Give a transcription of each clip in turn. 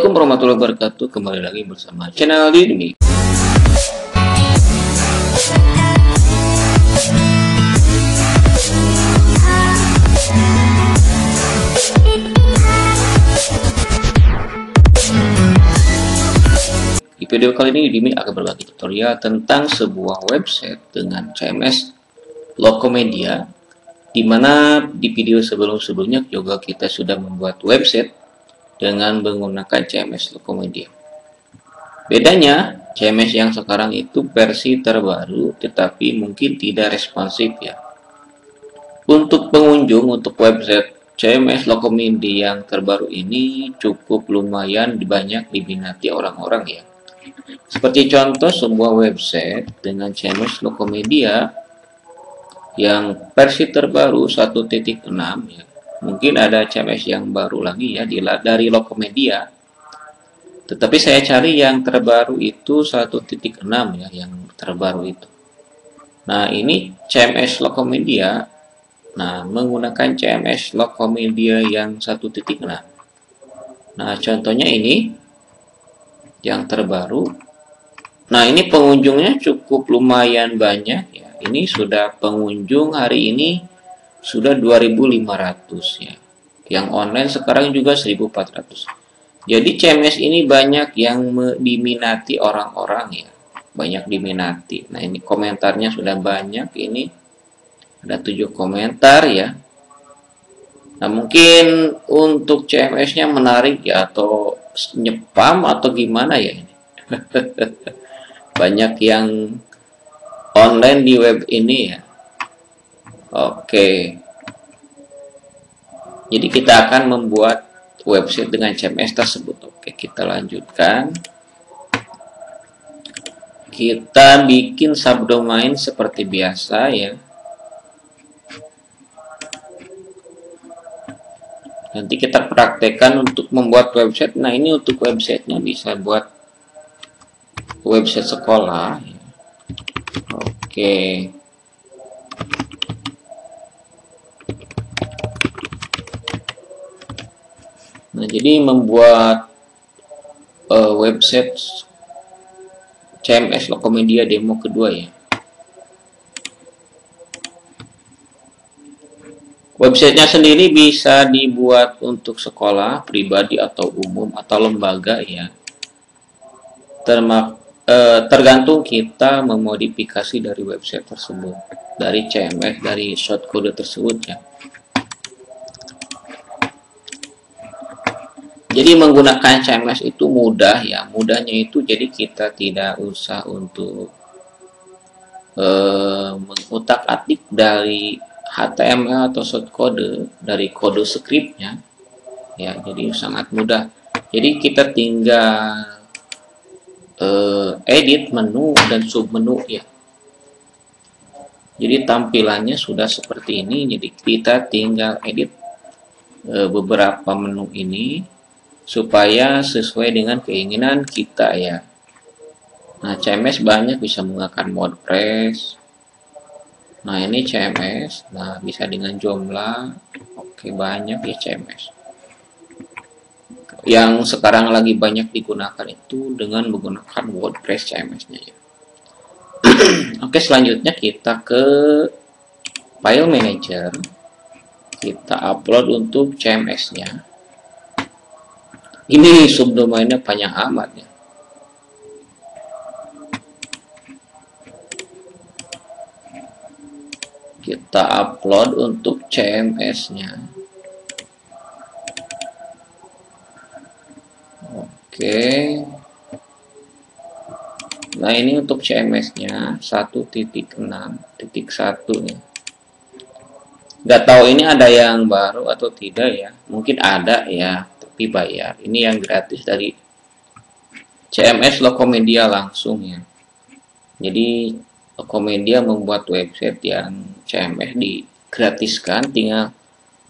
Assalamualaikum warahmatullahi wabarakatuh. Kembali lagi bersama channel Dini. Di video kali ini Dini akan berbagi tutorial tentang sebuah website dengan CMS Lokomedia, di mana di video sebelum-sebelumnya juga kita sudah membuat website dengan menggunakan CMS Lokomedia. Bedanya, CMS yang sekarang itu versi terbaru, tetapi mungkin tidak responsif ya. Untuk pengunjung, untuk website CMS Lokomedia yang terbaru ini cukup lumayan banyak diminati orang-orang ya. Seperti contoh sebuah website dengan CMS Lokomedia yang versi terbaru 1.6 ya. Mungkin ada CMS yang baru lagi ya dari Lokomedia. Tetapi saya cari yang terbaru itu 1.6 ya, yang terbaru itu. Nah, ini CMS Lokomedia. Nah, menggunakan CMS Lokomedia yang 1.6. Nah, contohnya ini yang terbaru. Nah, ini pengunjungnya cukup lumayan banyak ya. Ini sudah pengunjung hari ini sudah 2.500 ya. Yang online sekarang juga 1.400. Jadi CMS ini banyak yang diminati orang-orang ya. Banyak diminati. Nah, ini komentarnya sudah banyak ini. Ada 7 komentar ya. Nah, mungkin untuk CMS-nya menarik ya, atau nyepam atau gimana ya ini. Banyak yang online di web ini ya. Oke. Jadi kita akan membuat website dengan CMS tersebut. Oke, kita lanjutkan. Kita bikin subdomain seperti biasa ya. Nanti kita praktekkan untuk membuat website. Nah, ini untuk websitenya bisa buat website sekolah ya. Oke. Nah, jadi membuat website CMS Lokomedia demo kedua ya. Websitenya sendiri bisa dibuat untuk sekolah, pribadi atau umum atau lembaga ya. Tergantung kita memodifikasi dari website tersebut, dari CMS, dari shortcode tersebut ya. Jadi menggunakan CMS itu mudah ya. Mudahnya itu jadi kita tidak usah untuk mengutak-atik dari HTML atau shortcode, dari kode scriptnya ya. Jadi sangat mudah. Jadi kita tinggal edit menu dan submenu ya. Jadi tampilannya sudah seperti ini. Jadi kita tinggal edit beberapa menu ini supaya sesuai dengan keinginan kita ya. Nah, CMS banyak, bisa menggunakan WordPress. Nah, ini CMS. Nah, bisa dengan Joomla. Oke, banyak ya CMS. Yang sekarang lagi banyak digunakan itu dengan menggunakan WordPress CMS-nya ya. Oke, selanjutnya kita ke file manager. Kita upload untuk CMS-nya. Ini subdomainnya panjang amat ya. Kita upload untuk CMS-nya. Oke. Nah, ini untuk CMS-nya 1.6.1 ya. Nggak tahu ini ada yang baru atau tidak ya. Mungkin ada ya, tapi bayar. Ini yang gratis dari CMS Lokomedia langsung ya. Jadi Lokomedia membuat website yang CMS digratiskan, tinggal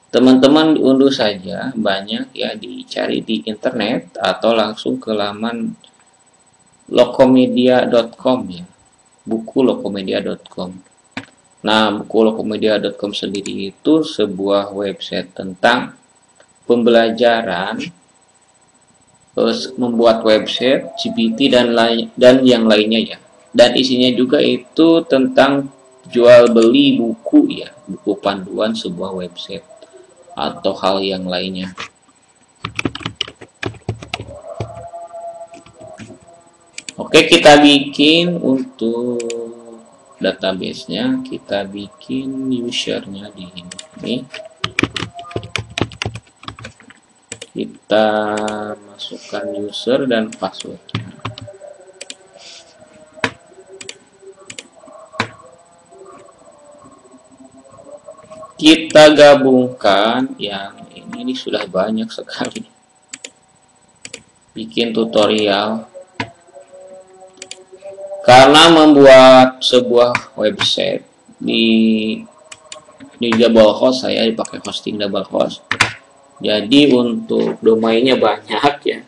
teman-teman diunduh saja. Banyak ya, dicari di internet atau langsung ke laman lokomedia.com ya, buku lokomedia.com. Nah, buku lokomedia.com sendiri itu sebuah website tentang pembelajaran membuat website, GPT dan yang lainnya ya. Dan isinya juga itu tentang jual beli buku ya, buku panduan sebuah website atau hal yang lainnya. Oke, kita bikin untuk database-nya, kita bikin user-nya di ini. Kita masukkan user dan password-nya. Kita gabungkan yang ini sudah banyak sekali. Bikin tutorial. Karena membuat sebuah website di double host, saya dipakai hosting double host. Jadi untuk domainnya banyak ya.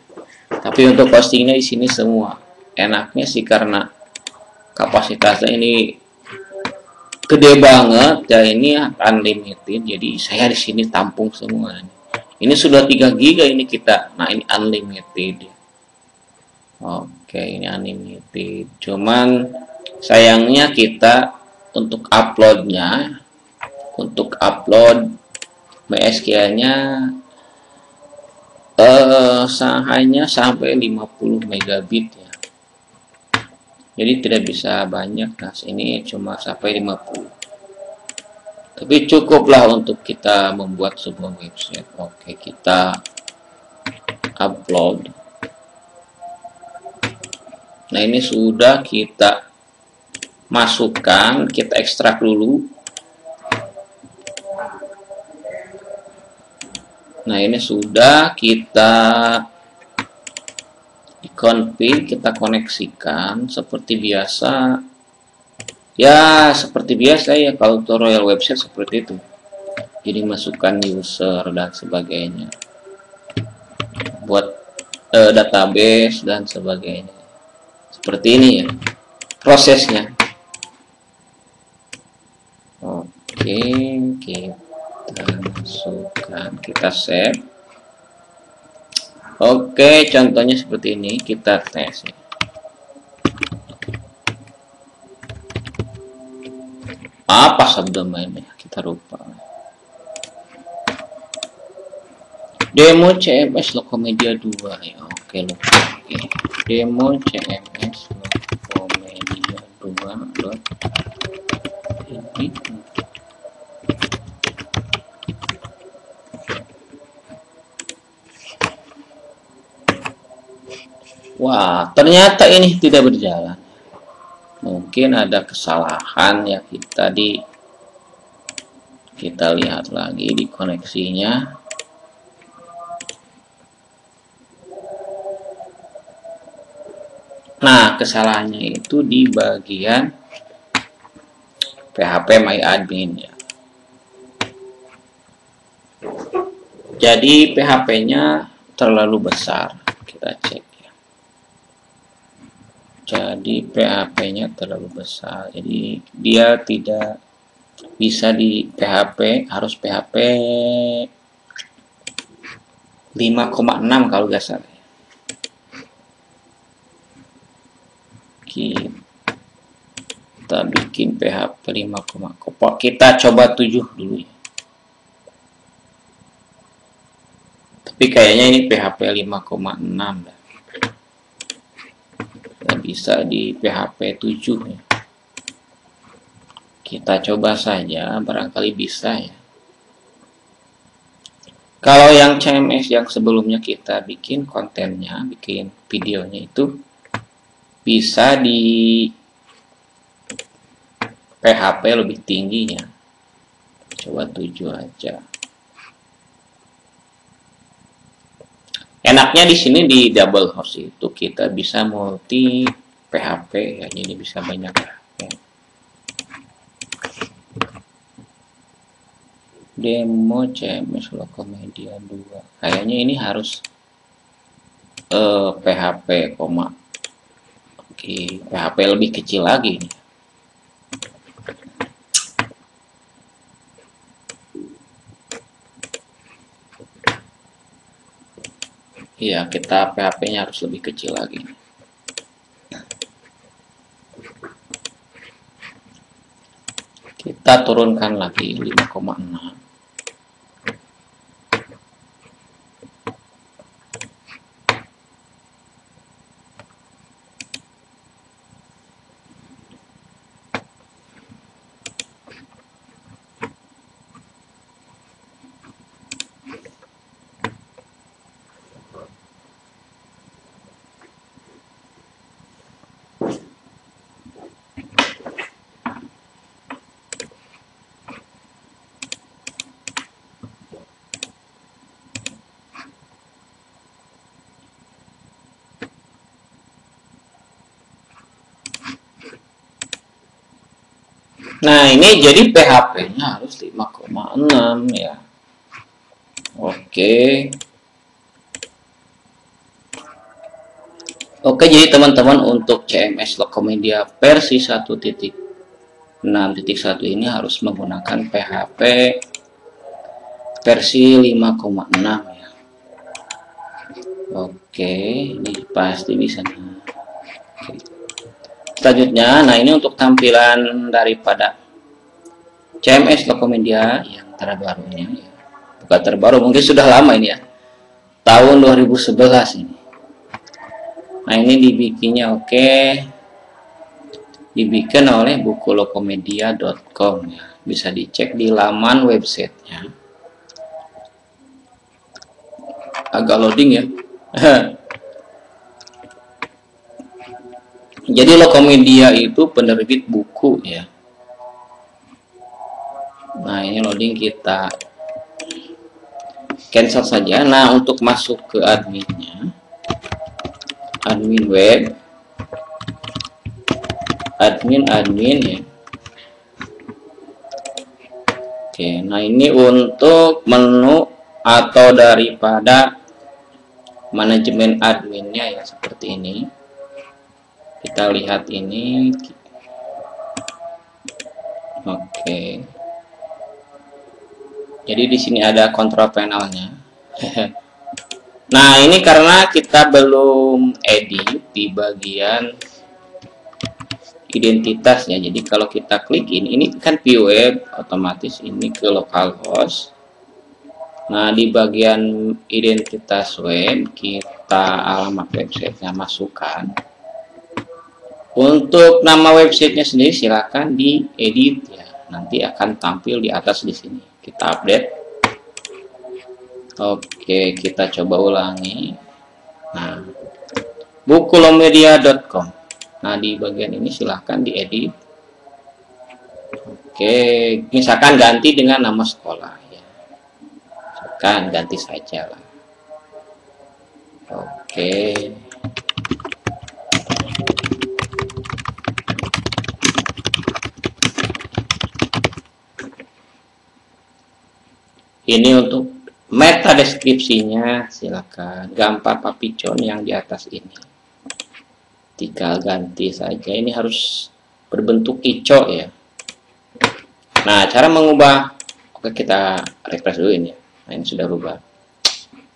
Tapi untuk hostingnya di sini semua. Enaknya sih karena kapasitasnya ini gede banget ya, ini unlimited. Jadi saya di sini tampung semua. Ini sudah 3 GB ini kita. Nah, ini unlimited. Oke, ini unlimited. Cuman sayangnya kita untuk uploadnya, untuk upload MySQL-nya hanya sampai 50 megabit ya. Jadi tidak bisa banyak. Nah, ini cuma sampai 50. Tapi cukuplah untuk kita membuat sebuah website. Oke, kita upload. Nah, ini sudah kita masukkan, kita ekstrak dulu. Nah, ini sudah kita config, kita koneksikan seperti biasa. Ya, seperti biasa ya kalau tutorial website seperti itu. Jadi masukkan user dan sebagainya. Buat database dan sebagainya. Seperti ini ya prosesnya. Oke, kita masukkan, kita save. Oke, contohnya seperti ini, kita tes ya. Apa subdomainnya? Kita lupa. Demo CMS Lokomedia 2 ya. Oke, lupa. Oke. Demo CMS Lokomedia 2. Wah, ternyata ini tidak berjalan. Mungkin ada kesalahan ya, kita lihat lagi di koneksinya. Nah, kesalahannya itu di bagian PHP MyAdmin ya. Jadi PHP-nya terlalu besar. Kita cek ya. Jadi PHP-nya terlalu besar. Jadi dia tidak bisa di PHP, harus PHP 5,6 kalau nggak salah. Kita bikin PHP 5, kita coba 7 dulu ya. Tapi kayaknya ini PHP 5,6 dah. Kita bisa di PHP 7 ya. Kita coba saja, barangkali bisa ya. Kalau yang CMS yang sebelumnya kita bikin kontennya, bikin videonya itu bisa di PHP lebih tingginya. Coba 7 aja. Enaknya di sini di double host itu kita bisa multi PHP ya, jadi bisa banyak PHP. Demo CMS Lokomedia 2. Kayaknya ini harus PHP, Oke, PHP lebih kecil lagi nih. Ya, kita PHP-nya harus lebih kecil lagi. Kita turunkan lagi 5,6. Nah, ini jadi PHP-nya harus 5,6 ya. Oke. Oke, jadi teman-teman untuk CMS Lokomedia versi 1.6.1 ini harus menggunakan PHP versi 5,6 ya. Oke, ini pasti bisa. Oke. Selanjutnya, nah ini untuk tampilan daripada CMS Lokomedia yang terbarunya ya. Bukan terbaru, mungkin sudah lama ini ya. Tahun 2011 ini. Nah, ini dibikinnya oke. Dibikin oleh bukulokomedia.com ya. Bisa dicek di laman websitenya. Agak loading ya. Jadi Lokomedia itu penerbit buku ya. Nah, ini loading, kita cancel saja. Nah, untuk masuk ke adminnya, admin web, admin ya. Oke, nah ini untuk menu atau daripada manajemen adminnya ya, seperti ini. Kita lihat ini. Oke. Jadi di sini ada control panelnya. Nah, ini karena kita belum edit di bagian identitasnya. Jadi kalau kita klik ini kan view web, otomatis ini ke localhost. Nah, di bagian identitas web kita alamat websitenya masukkan. Untuk nama websitenya sendiri silakan diedit ya. Nanti akan tampil di atas di sini. Kita update. Oke, kita coba ulangi. Nah, bukulomedia.com. Nah, di bagian ini silahkan diedit. Oke, misalkan ganti dengan nama sekolah ya. Misalkan ganti saja lah. Oke. Ini untuk meta deskripsinya, silakan gambar papicon yang di atas ini. Tinggal ganti saja. Ini harus berbentuk hijau ya. Nah, cara mengubah, oke, kita refresh dulu ini ya. Nah, ini sudah berubah.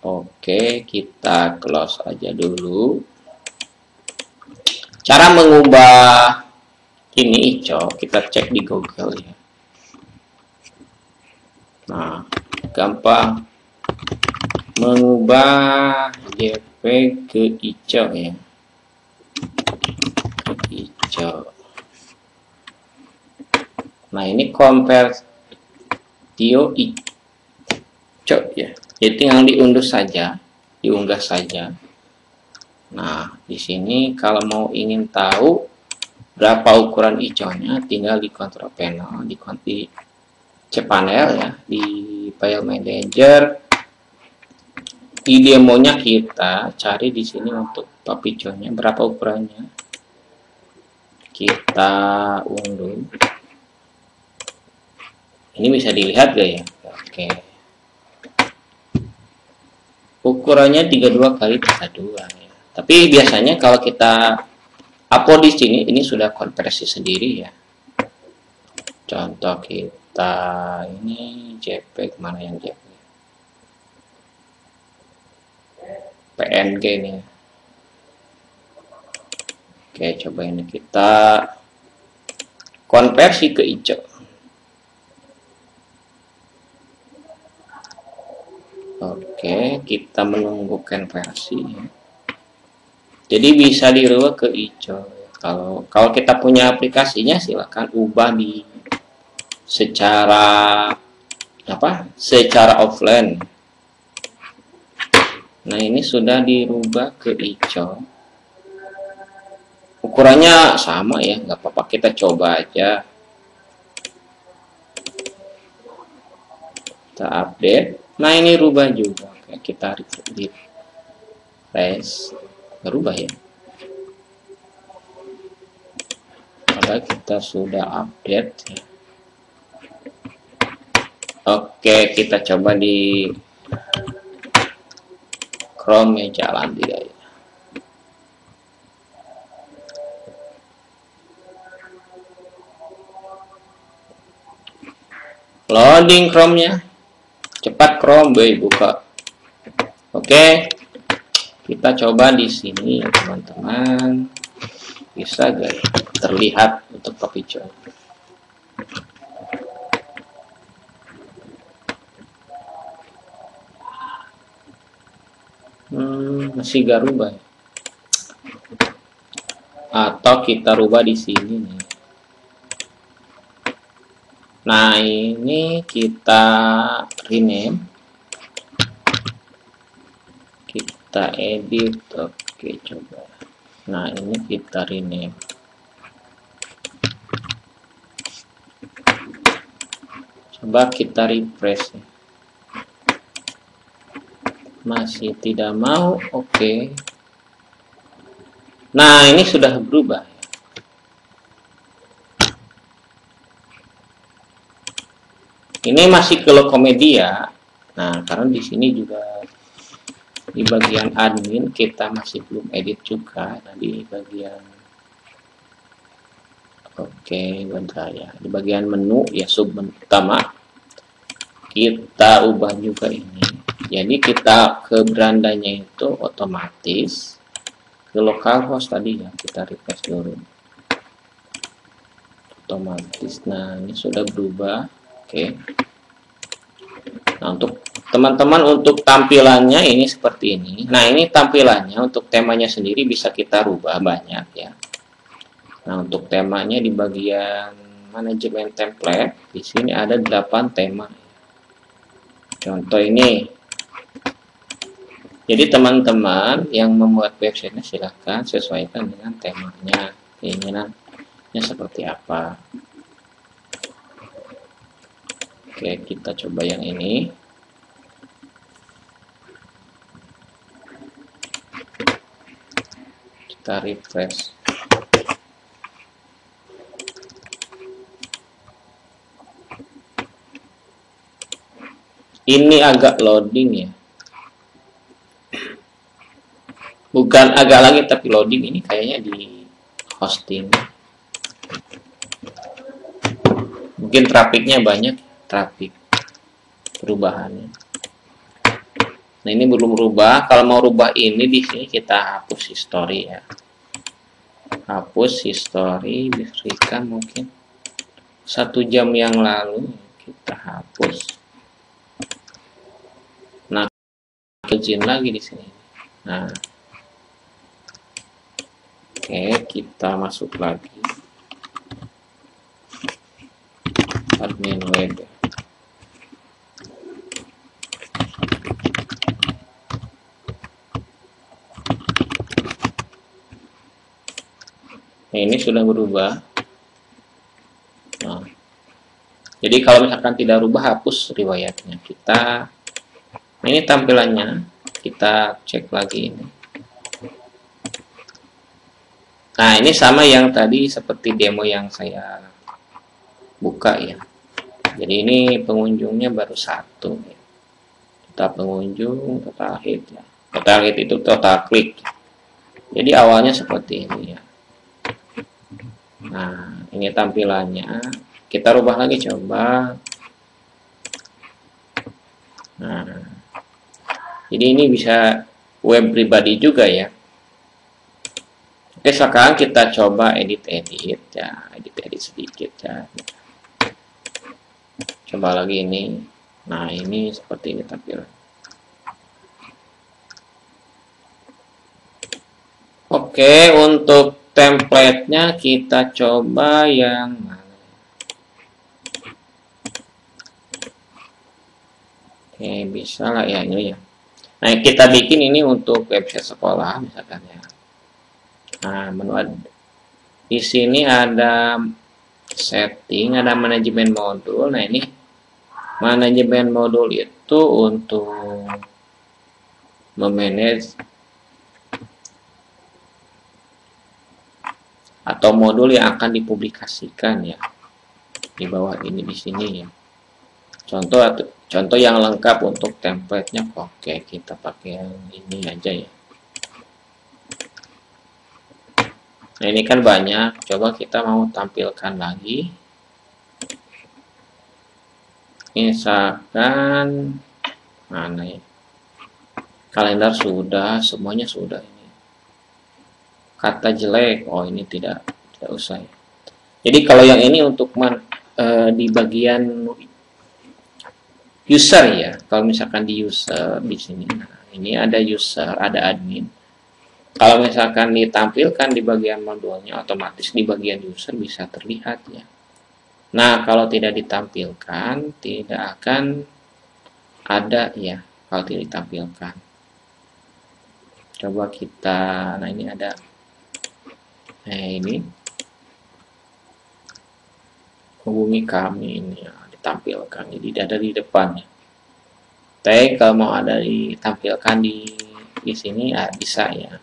Oke, kita close aja dulu. Cara mengubah ini hijau, kita cek di Google ya. Nah, gampang mengubah JPEG ke hijau ya. Ke hijau. Nah, ini convertio hijau ya. Jadi tinggal diunggah saja. Nah, di sini kalau mau ingin tahu berapa ukuran hijaunya, tinggal di control panel, di cpanel ya, di file manager. Di demonya kita cari di sini untuk papiconnya berapa ukurannya. Kita unduh. Ini bisa dilihat gak ya? Oke. Ukurannya 32 kali 32 ya. Tapi biasanya kalau kita upload di sini, ini sudah konversi sendiri ya. Contoh kita ini JPEG, mana yang JPEG? PNG nih. Oke, coba ini kita konversi ke hijau. Oke, kita menunggu konversi. Jadi bisa dirubah ke hijau. Kalau kita punya aplikasinya, silakan ubah di secara offline. Nah, ini sudah dirubah ke hijau. Ukurannya sama ya, nggak apa-apa, kita coba aja. Kita update. Nah, ini rubah juga. Oke, kita refresh. Berubah ya. Padahal kita sudah update ya. Oke, kita coba di Chrome ya, jalan tidak ya. Loading Chrome-nya. Cepat Chrome, buka. Oke. Kita coba di sini ya, teman-teman. Bisa gak terlihat untuk copy join? Masih gak rubah ya? Atau kita rubah di sini nih. Nah, ini kita rename, kita edit. Oke, coba. Nah, ini kita rename. Coba kita refresh ya. Masih tidak mau. Oke. Nah, ini sudah berubah. Ini masih ke Lokomedia. Nah, karena di sini juga di bagian admin kita masih belum edit juga. Nah, di bagian bentar ya. Di bagian menu ya, sub menu utama kita ubah juga ini. Jadi kita ke berandanya itu otomatis ke localhost tadi ya, kita refresh dulu. Otomatis. Nah, ini sudah berubah. Oke. Nah, untuk teman-teman, untuk tampilannya ini seperti ini. Nah, ini tampilannya untuk temanya sendiri bisa kita rubah banyak ya. Nah, untuk temanya di bagian manajemen template, di sini ada 8 tema. Contoh ini. Jadi teman-teman yang membuat websitenya silahkan sesuaikan dengan temanya, keinginannya seperti apa. Oke, kita coba yang ini. Kita refresh. Ini agak loading ya. Bukan agak lagi, tapi loading. Ini kayaknya di hosting. Mungkin trafiknya banyak, trafik perubahannya. Nah, ini belum rubah. Kalau mau rubah ini di sini kita hapus history ya. Hapus history, berikan mungkin 1 jam yang lalu kita hapus. Nah, izin lagi di sini. Nah, oke, kita masuk lagi admin web. Nah, ini sudah berubah. Nah, jadi kalau misalkan tidak rubah, hapus riwayatnya. Ini tampilannya, kita cek lagi ini. Nah, ini sama yang tadi seperti demo yang saya buka ya. Jadi ini pengunjungnya baru 1 ya. Total pengunjung, total hit ya. Total hit itu total klik. Jadi awalnya seperti ini ya. Nah, ini tampilannya. Kita rubah lagi coba. Nah, jadi ini bisa web pribadi juga ya. Oke, sekarang kita coba edit-edit ya, edit-edit sedikit ya. Coba lagi ini. Nah, ini seperti ini tampilan. Oke, untuk template-nya kita coba yang mana? Oke, bisa lah ya ini ya. Nah, kita bikin ini untuk website sekolah misalkan ya. Nah, menu di sini ada setting, ada manajemen modul. Nah, ini manajemen modul itu untuk memanage atau modul yang akan dipublikasikan ya. Di bawah ini di sini ya. Contoh yang lengkap untuk template-nya. Oke, kita pakai yang ini aja ya. Nah, ini kan banyak. Coba kita mau tampilkan lagi. Misalkan mana ya? Kalender sudah, semuanya sudah ini. Kata jelek, oh ini tidak usah ya. Jadi kalau yang ini untuk di bagian user ya, kalau misalkan di user di sini, nah ini ada user, ada admin. Kalau misalkan ditampilkan di bagian modulnya, otomatis di bagian user bisa terlihat ya. Nah, kalau tidak ditampilkan, tidak akan ada ya, kalau tidak ditampilkan. Coba kita, nah ini ada, ini hubungi kami ini ya, ditampilkan, jadi ada di depannya. Tag kalau mau ada ditampilkan di sini ya bisa ya.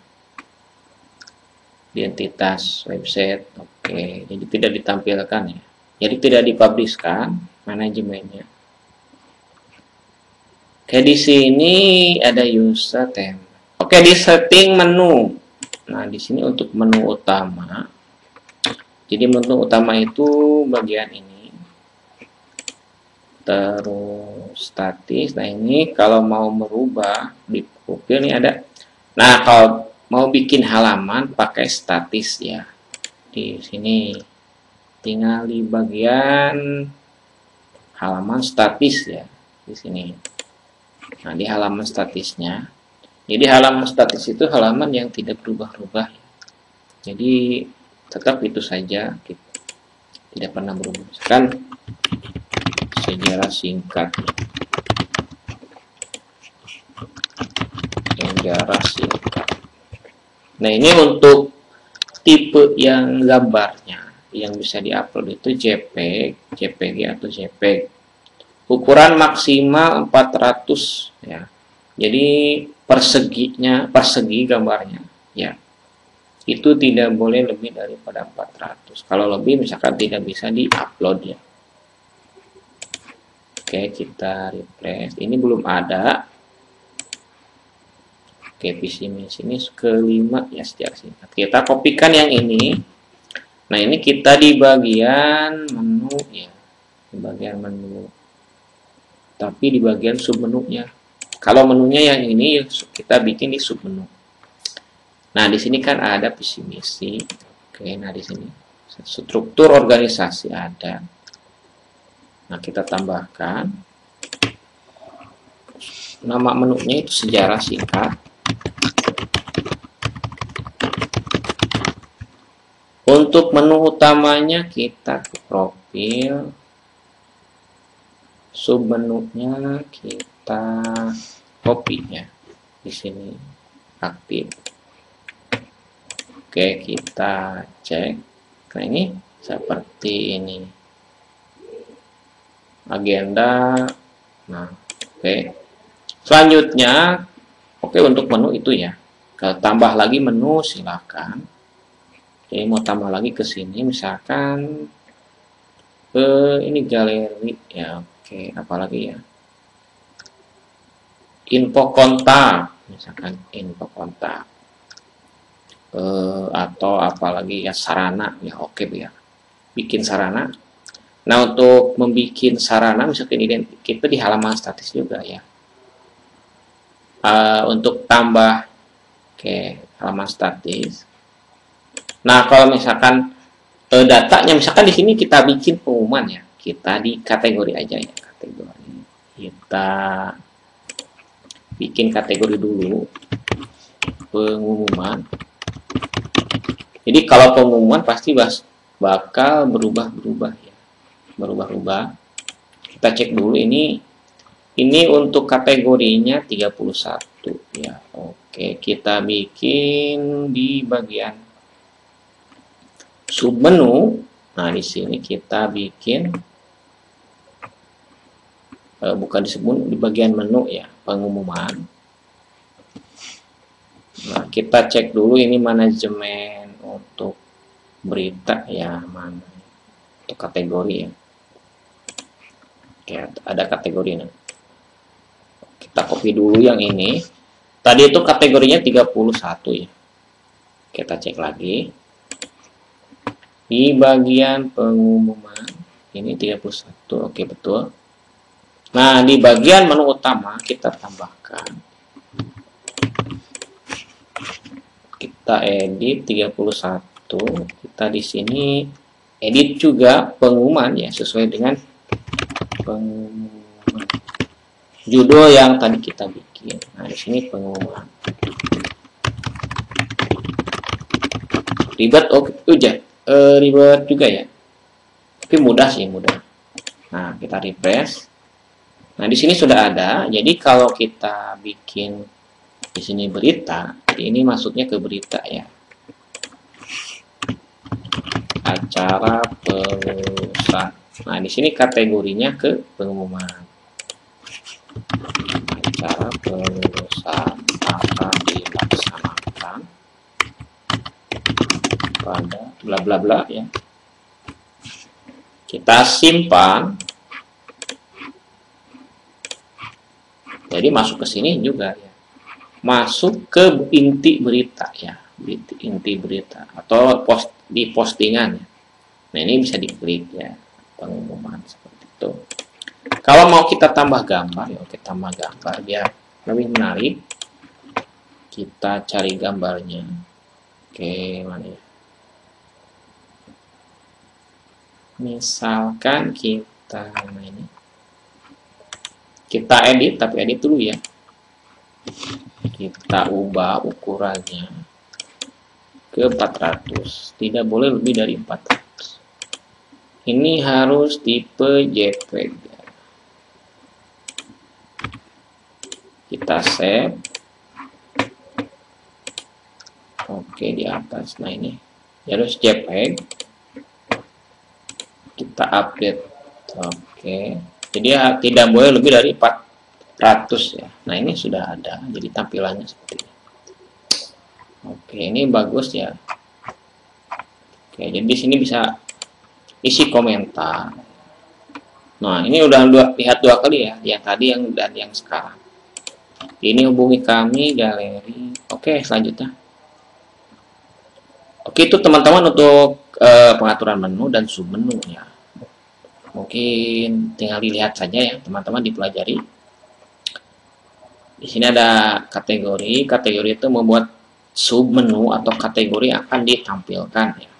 Identitas website, oke, jadi tidak ditampilkan ya. Jadi tidak dipublishkan manajemennya. Oke, di sini ada user theme. Oke, di setting menu. Nah, di sini untuk menu utama. Jadi menu utama itu bagian ini. Terus statis. Nah, ini kalau mau merubah di profil ini ada. Nah, kalau mau bikin halaman pakai statis ya. Di sini tinggal di bagian halaman statis ya. Di sini. Nah, di halaman statisnya. Jadi halaman statis itu halaman yang tidak berubah-ubah. Jadi tetap itu saja, tidak pernah berubah. Misalkan sejarah singkat. Sejarah singkat. Nah, ini untuk tipe yang gambarnya yang bisa diupload itu JPEG, JPG atau JPEG. Ukuran maksimal 400 ya. Jadi persegi gambarnya ya. Itu tidak boleh lebih daripada 400. Kalau lebih misalkan tidak bisa diupload ya. Oke, kita refresh. Ini belum ada. Oke, visi misi ini kelima ya sejarah singkat. Kita kopikan yang ini. Nah, ini kita di bagian menu ya. Di bagian menu. Tapi di bagian submenunya. Kalau menunya yang ini kita bikin di submenu. Nah, di sini kan ada visi misi. Oke, nah di sini struktur organisasi ada. Nah, kita tambahkan nama menunya itu sejarah singkat. Untuk menu utamanya kita ke profil. Submenunya kita copy ya. Di sini aktif. Oke, kita cek. Nah, ini seperti ini. Agenda. Nah, oke. Selanjutnya, oke untuk menu itu ya. Kalau tambah lagi menu silakan. Jadi mau tambah lagi ke sini misalkan ini galeri ya. Oke, apalagi ya. Info kontak, misalkan info kontak. Atau apalagi ya sarana ya, oke ya, bikin sarana. Nah, untuk membuat sarana misalkan kita di halaman statis juga ya, untuk tambah Oke, halaman statis. Nah, kalau misalkan datanya, misalkan di sini kita bikin pengumuman ya, kita di kategori aja ya, kategori. Kita bikin kategori dulu, pengumuman. Jadi kalau pengumuman pasti bakal berubah-ubah ya, berubah-ubah. Kita cek dulu ini untuk kategorinya 31 ya. Oke, kita bikin di bagian submenu. Nah, di sini kita bikin bukan di submenu, di bagian menu ya, pengumuman. Nah, kita cek dulu ini manajemen untuk berita ya, mana untuk kategori ya. Oke, ada kategorinya. Kita copy dulu yang ini. Tadi itu kategorinya 31 ya. Kita cek lagi. Di bagian pengumuman ini 31. Oke, betul. Nah, di bagian menu utama kita tambahkan. Kita edit 31. Kita di sini edit juga pengumuman ya, sesuai dengan pengumuman judul yang tadi kita bikin. Nah, di sini pengumuman. Ribet, ribet juga ya. Tapi mudah sih, mudah. Nah, kita refresh. Nah, di sini sudah ada. Jadi kalau kita bikin di sini berita, ini masuknya ke berita ya. Acara perusahaan. Nah, di sini kategorinya ke pengumuman. Acara perusahaan akan dilaksanakan pada bla bla bla ya. Kita simpan. Jadi masuk ke sini juga ya. Masuk ke inti berita ya, inti berita atau di postingan ya. Nah, ini bisa diklik ya, pengumuman seperti itu. Kalau mau kita tambah gambar ya, kita tambah gambar biar lebih menarik. Kita cari gambarnya. Oke, mana ya? Misalkan kita ini, kita edit, tapi edit dulu ya. Kita ubah ukurannya ke 400, tidak boleh lebih dari 400. Ini harus tipe JPEG. Kita save. Oke, di atas. Nah, ini harus JPEG. Kita update. Oke, jadi ya, tidak boleh lebih dari 400 ya. Nah, ini sudah ada, jadi tampilannya seperti ini. Oke, ini bagus ya. Oke, jadi di sini bisa isi komentar. Nah, ini udah lihat dua kali ya, yang tadi dan yang sekarang. Ini hubungi kami galeri. Oke, selanjutnya. Oke, itu teman-teman untuk pengaturan menu dan submenu ya. Mungkin tinggal dilihat saja ya, teman-teman dipelajari. Di sini ada kategori. Kategori itu membuat submenu atau kategori yang akan ditampilkan ya.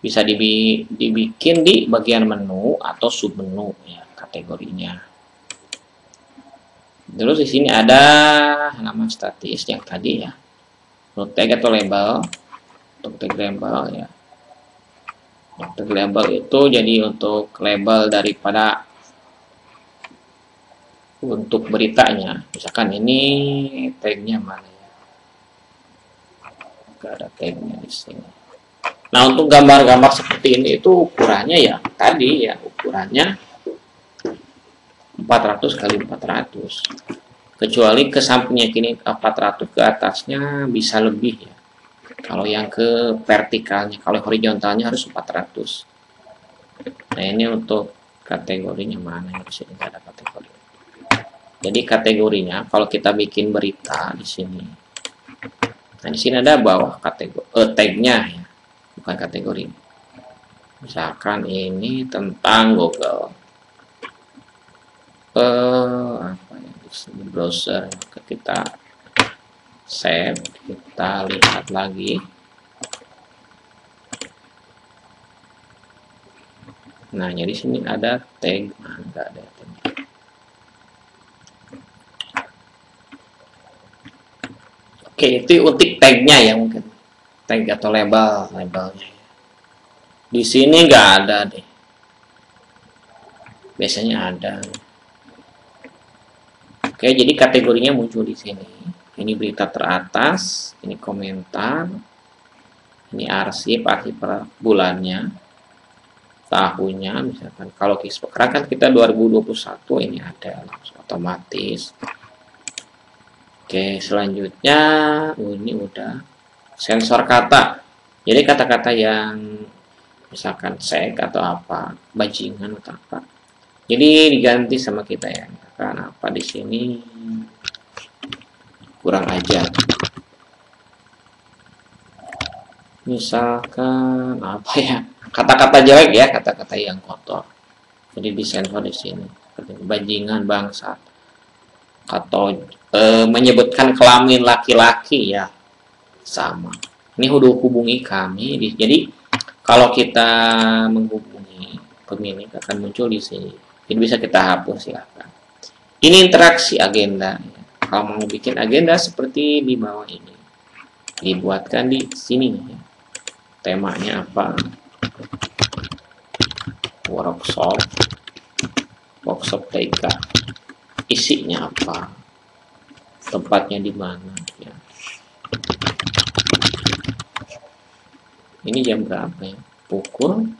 Bisa dibikin di bagian menu atau submenu ya, kategorinya. Terus di sini ada halaman statis yang tadi ya. Untuk tag atau label. Untuk tag label ya. Untuk label itu jadi untuk label daripada untuk beritanya. Misalkan ini tagnya mana ya? Gak ada tagnya di sini. Nah, untuk gambar-gambar seperti ini itu ukurannya ya tadi ya, ukurannya 400 kali 400. Kecuali ke sampingnya kini 400, ke atasnya bisa lebih ya. Kalau yang ke vertikalnya, kalau horizontalnya harus 400. Nah, ini untuk kategorinya mana yang di sini nggak ada kategori. Jadi kategorinya kalau kita bikin berita di sini. Nah, di sini ada bawah kategori tagnya ya, bukan kategori. Misalkan ini tentang Google. Apa ya di sini browser, kita save, kita lihat lagi. Nah, jadi sini ada tag, enggak ada tag. Oke, itu untuk tagnya ya, mungkin tag atau labelnya. Di sini nggak ada deh. Biasanya ada. Oke, jadi kategorinya muncul di sini. Ini berita teratas, ini komentar, ini arsip per bulannya, tahunnya, misalkan. Kalau sekarang kan kita 2021, ini ada langsung otomatis. Oke, selanjutnya ini udah sensor kata. Jadi kata-kata yang misalkan sek atau apa, bajingan atau apa. Jadi diganti sama kita ya. Misalkan apa di sini kurang ajar. Misalkan apa ya? Kata-kata jelek ya, kata-kata yang kotor. Jadi disensor di sini. Seperti bajingan, bangsat. Atau menyebutkan kelamin laki-laki ya, sama. Ini hubungi kami. Jadi kalau kita menghubungi pemilik akan muncul di sini. Jadi bisa kita hapus silahkan. Ini interaksi agenda. Kalau mau bikin agenda seperti di bawah ini, dibuatkan di sini. Temanya apa? Workshop TK. Isinya apa? Tempatnya di mana? Ya. Ini jam berapa ya? Pukul.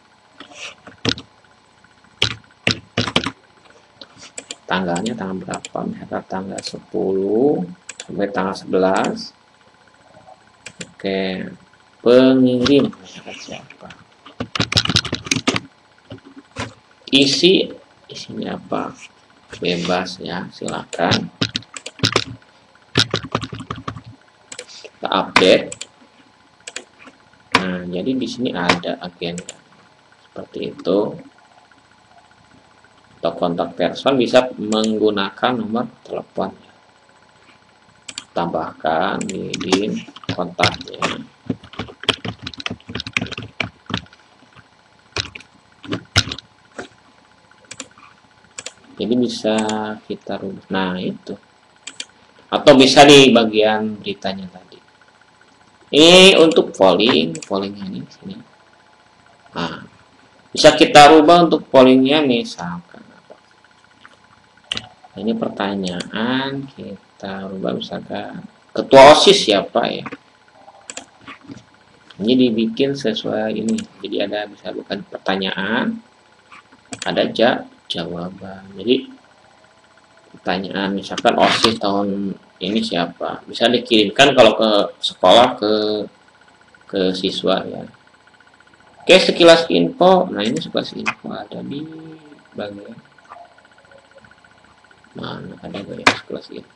Tanggalnya tanggal berapa? Misalkan tanggal 10 sampai tanggal 11. Oke. Pengirim siapa? Isinya apa? Bebas ya, silakan. Kita update. Nah, jadi di sini ada agenda. Seperti itu. Atau kontak person bisa menggunakan nomor telepon. Tambahkan di kontaknya. Jadi bisa kita rubah. Nah, itu. Atau bisa di bagian beritanya tadi. Ini untuk pollingnya ini sini. Nah, bisa kita rubah untuk pollingnya misalkan apa? Ini pertanyaan kita rubah misalkan ketua OSIS siapa ya? Ini dibikin sesuai ini. Jadi ada bisa bukan pertanyaan, ada jawaban. Jadi pertanyaan misalkan OSIS tahun ini siapa, bisa dikirimkan kalau ke sekolah ke siswa ya. Oke, sekilas info. Nah, ini sekilas info ada di bagian mana, ada bagian sekilas info.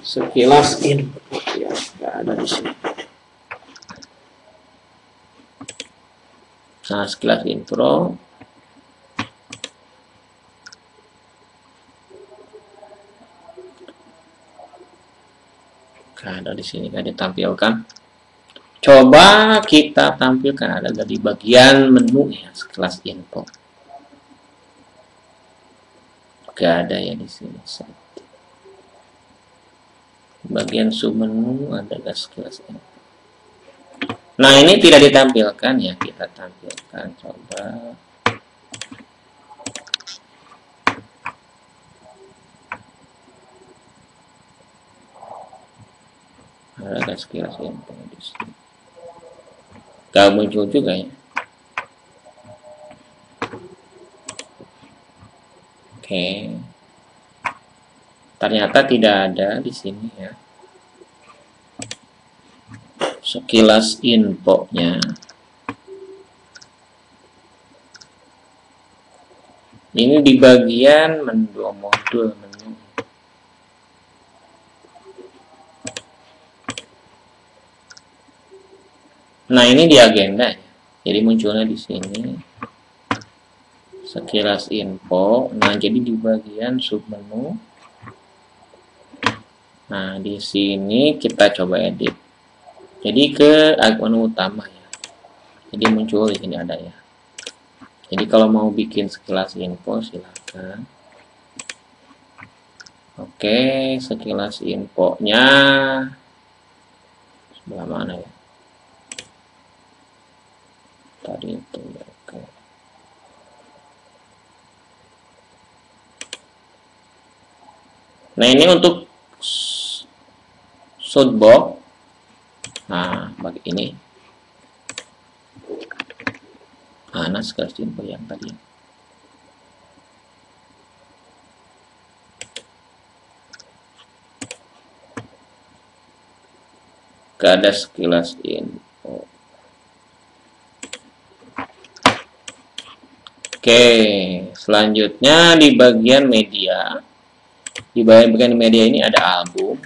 Sekilas info ya, nggak ada di sini. Nah, sekilas intro. Ada di sini kan ditampilkan. Coba kita tampilkan ada di bagian menu ya, sekilas info. Gak ada ya di sini. Bagian submenu ada sekilas info. Nah, ini tidak ditampilkan ya, kita tampilkan. Coba ada sekilas info di sini. Gak muncul juga ya. Oke. Ternyata tidak ada di sini ya. Sekilas infonya. Ini di bagian menu modul menu. Nah, ini di agenda ya. Jadi munculnya di sini sekilas info. Nah, jadi di bagian submenu. Nah, di sini kita coba edit. Jadi ke menu utama ya. Jadi muncul di sini ada ya. Jadi kalau mau bikin sekilas info silakan. Oke, sekilas infonya sebelah mana ya? Tadi itu ya. Oke. Nah, ini untuk soundbox. Nah, bagi ini. Nah, sekilas info yang tadi. Ada sekilas info. Oke, selanjutnya di bagian media. Di bagian media ini ada album.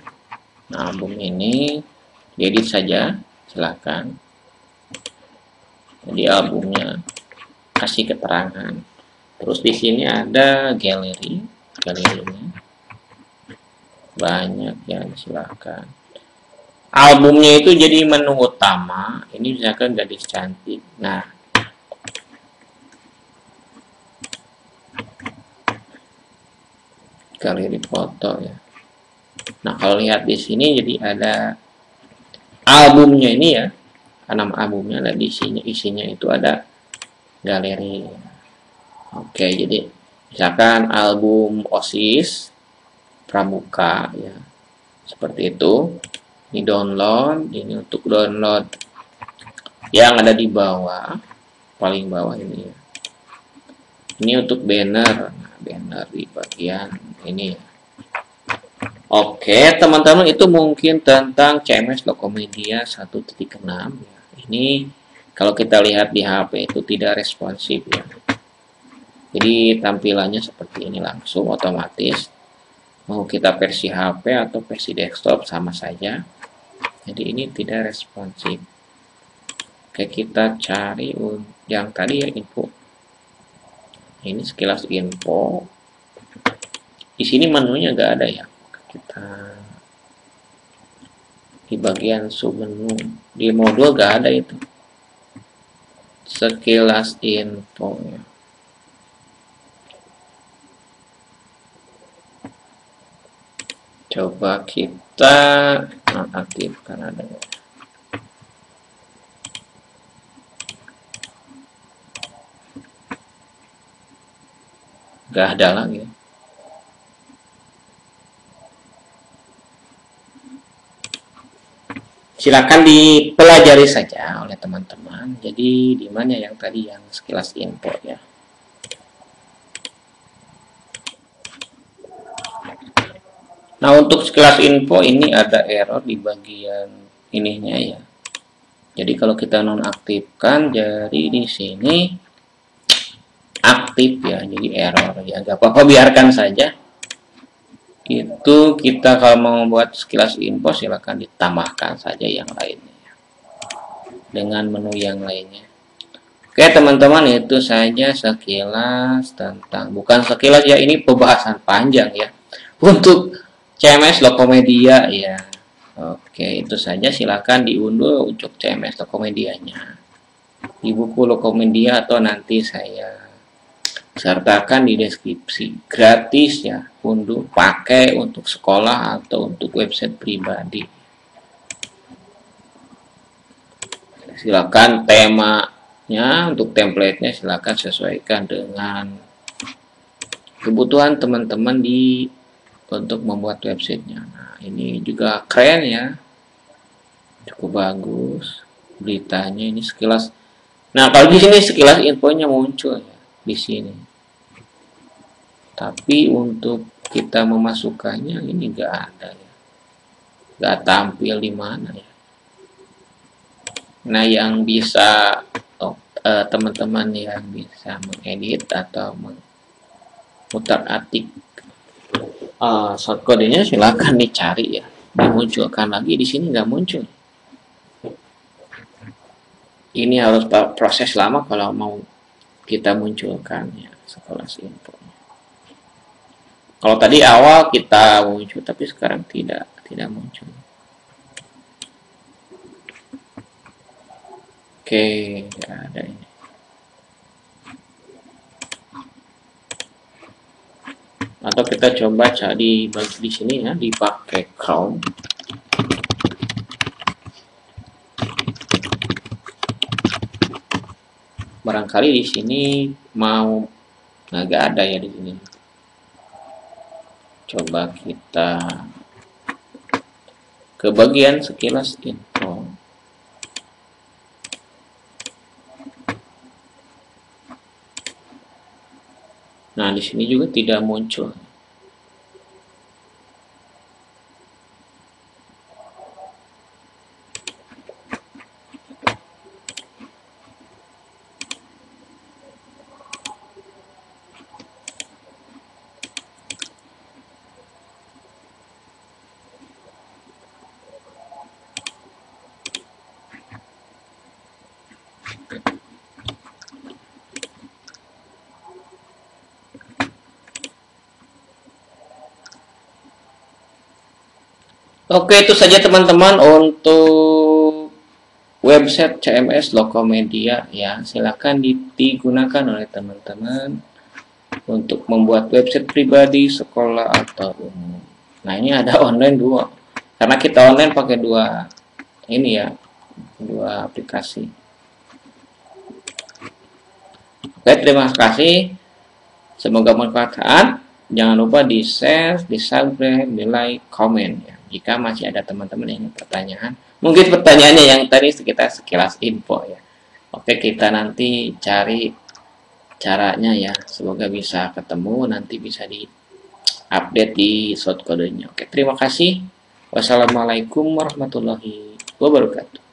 Nah, album ini diedit saja, silakan. Jadi albumnya kasih keterangan. Terus di sini ada galeri, galerinya banyak ya, silakan. Albumnya itu jadi menu utama. Ini misalkan gadis cantik. Nah, galeri foto ya. Nah, kalau lihat di sini jadi ada albumnya ini ya. Nama albumnya ada di sini, isinya itu ada galeri. Oke, jadi misalkan album OSIS Pramuka ya. Seperti itu. Ini download, ini untuk download yang ada di bawah, paling bawah ini ya. Ini untuk banner, nah, banner di bagian ini ya. Oke, teman-teman, itu mungkin tentang CMS Lokomedia 1.6 ya. Ini kalau kita lihat di HP itu tidak responsif ya. Jadi tampilannya seperti ini langsung otomatis. Mau kita versi HP atau versi desktop sama saja. Jadi ini tidak responsif. Oke, kita cari yang tadi ya, info. Ini sekilas info. Di sini menunya nggak ada ya. Kita di bagian submenu di modul nggak ada itu. Sekilas info ya. Coba kita nonaktifkan adanya. Gak ada lagi. Silakan dipelajari saja oleh teman-teman. Jadi di mana yang tadi yang sekilas info ya. Nah, untuk sekilas info ini ada error di bagian ininya ya. Jadi kalau kita nonaktifkan, jadi di sini aktif ya, jadi error ya. Gak apa-apa, biarkan saja. Itu kita kalau mau membuat sekilas info silahkan ditambahkan saja yang lainnya dengan menu yang lainnya. Oke teman-teman, itu saja sekilas tentang, bukan sekilas ya, ini pembahasan panjang ya untuk CMS Lokomedia ya. Oke, itu saja, silakan diunduh untuk CMS Lokomedianya di buku Lokomedia atau nanti saya sertakan di deskripsi. Gratis ya, unduh, pakai untuk sekolah atau untuk website pribadi. Silakan temanya, untuk template-nya silakan sesuaikan dengan kebutuhan teman-teman untuk membuat websitenya. Nah, ini juga keren ya, cukup bagus beritanya ini sekilas. Nah, kalau di sini sekilas infonya muncul ya di sini. Tapi untuk kita memasukkannya ini enggak ada ya. Enggak tampil di mana ya. Nah, yang bisa teman-teman yang bisa mengedit atau memutar-atik shortcode-nya silakan dicari ya, dimunculkan lagi. Di sini nggak muncul. Ini harus proses lama kalau mau kita munculkan ya. sekelas info. Kalau tadi awal kita muncul, tapi sekarang tidak muncul. Oke, ada ini. Atau kita coba cari di sini ya, dipakai Chrome. Barangkali di sini mau nggak ada ya di sini. Coba kita ke bagian sekilas info. Nah, di sini juga tidak muncul. Oke, itu saja teman-teman untuk website CMS Lokomedia ya. Silakan digunakan oleh teman-teman untuk membuat website pribadi, sekolah atau umum. Nah, ini ada online dua. Karena kita online pakai dua ini ya, dua aplikasi. Oke, terima kasih. Semoga bermanfaat. Jangan lupa di share, di subscribe, di like, komen ya. Jika masih ada teman-teman yang pertanyaan, mungkin pertanyaannya yang tadi kita sekilas info ya. Oke, kita nanti cari caranya ya. Semoga bisa ketemu, nanti bisa di update di short kodenya. Oke, terima kasih. Wassalamualaikum warahmatullahi wabarakatuh.